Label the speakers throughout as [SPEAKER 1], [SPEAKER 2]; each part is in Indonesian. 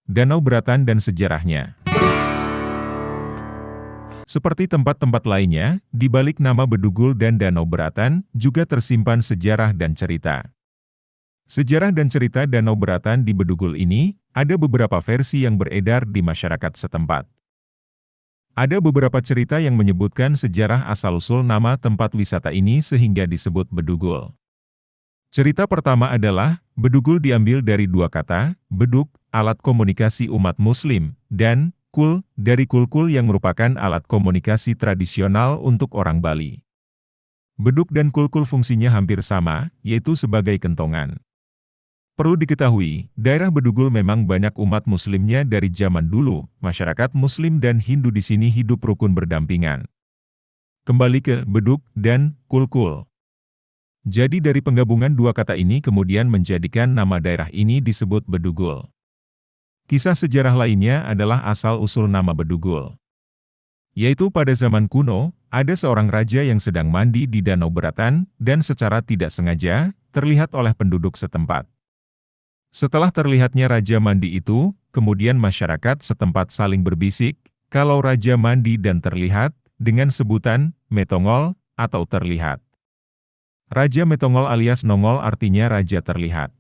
[SPEAKER 1] Danau Beratan dan sejarahnya. Seperti tempat-tempat lainnya, di balik nama Bedugul dan Danau Beratan, juga tersimpan sejarah dan cerita. Sejarah dan cerita Danau Beratan di Bedugul ini, ada beberapa versi yang beredar di masyarakat setempat. Ada beberapa cerita yang menyebutkan sejarah asal-usul nama tempat wisata ini sehingga disebut Bedugul. Cerita pertama adalah, Bedugul diambil dari dua kata, beduk, alat komunikasi umat muslim, dan kul, dari kulkul yang merupakan alat komunikasi tradisional untuk orang Bali. Beduk dan kulkul fungsinya hampir sama, yaitu sebagai kentongan. Perlu diketahui, daerah Bedugul memang banyak umat muslimnya dari zaman dulu, masyarakat muslim dan Hindu di sini hidup rukun berdampingan. Kembali ke beduk dan kulkul. Jadi dari penggabungan dua kata ini kemudian menjadikan nama daerah ini disebut Bedugul. Kisah sejarah lainnya adalah asal-usul nama Bedugul. Yaitu pada zaman kuno, ada seorang raja yang sedang mandi di Danau Beratan, dan secara tidak sengaja, terlihat oleh penduduk setempat. Setelah terlihatnya raja mandi itu, kemudian masyarakat setempat saling berbisik, kalau raja mandi dan terlihat, dengan sebutan, metongol, atau terlihat. Raja metongol alias nongol artinya raja terlihat.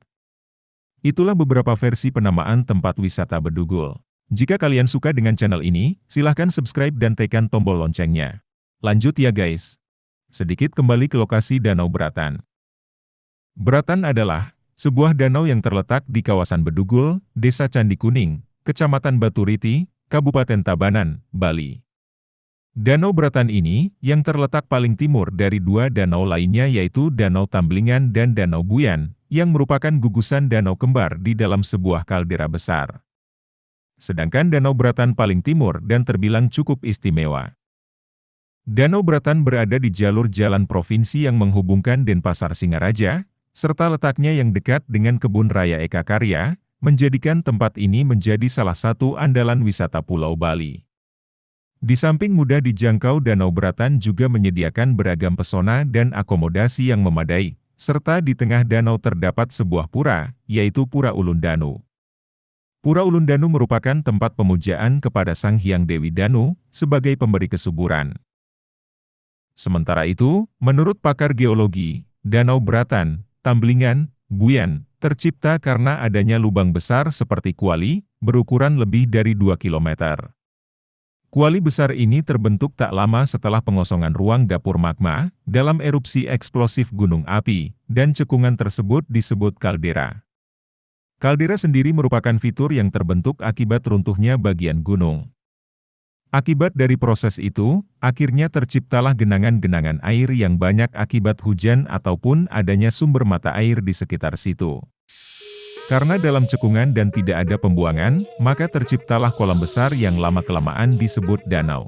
[SPEAKER 1] Itulah beberapa versi penamaan tempat wisata Bedugul. Jika kalian suka dengan channel ini, silahkan subscribe dan tekan tombol loncengnya. Lanjut ya guys. Sedikit kembali ke lokasi Danau Beratan. Beratan adalah sebuah danau yang terletak di kawasan Bedugul, Desa Candi Kuning, Kecamatan Baturiti, Kabupaten Tabanan, Bali. Danau Beratan ini, yang terletak paling timur dari dua danau lainnya yaitu Danau Tamblingan dan Danau Buyan, yang merupakan gugusan danau kembar di dalam sebuah kaldera besar. Sedangkan Danau Beratan paling timur dan terbilang cukup istimewa. Danau Beratan berada di jalur jalan provinsi yang menghubungkan Denpasar Singaraja, serta letaknya yang dekat dengan Kebun Raya Eka Karya, menjadikan tempat ini menjadi salah satu andalan wisata Pulau Bali. Di samping mudah dijangkau, Danau Beratan juga menyediakan beragam pesona dan akomodasi yang memadai, serta di tengah danau terdapat sebuah pura, yaitu Pura Ulun Danu. Pura Ulun Danu merupakan tempat pemujaan kepada Sang Hyang Dewi Danu, sebagai pemberi kesuburan. Sementara itu, menurut pakar geologi, Danau Beratan, Tamblingan, Buyan, tercipta karena adanya lubang besar seperti kuali, berukuran lebih dari 2 km. Kuali besar ini terbentuk tak lama setelah pengosongan ruang dapur magma, dalam erupsi eksplosif gunung api, dan cekungan tersebut disebut kaldera. Kaldera sendiri merupakan fitur yang terbentuk akibat runtuhnya bagian gunung. Akibat dari proses itu, akhirnya terciptalah genangan-genangan air yang banyak akibat hujan ataupun adanya sumber mata air di sekitar situ. Karena dalam cekungan dan tidak ada pembuangan, maka terciptalah kolam besar yang lama-kelamaan disebut danau.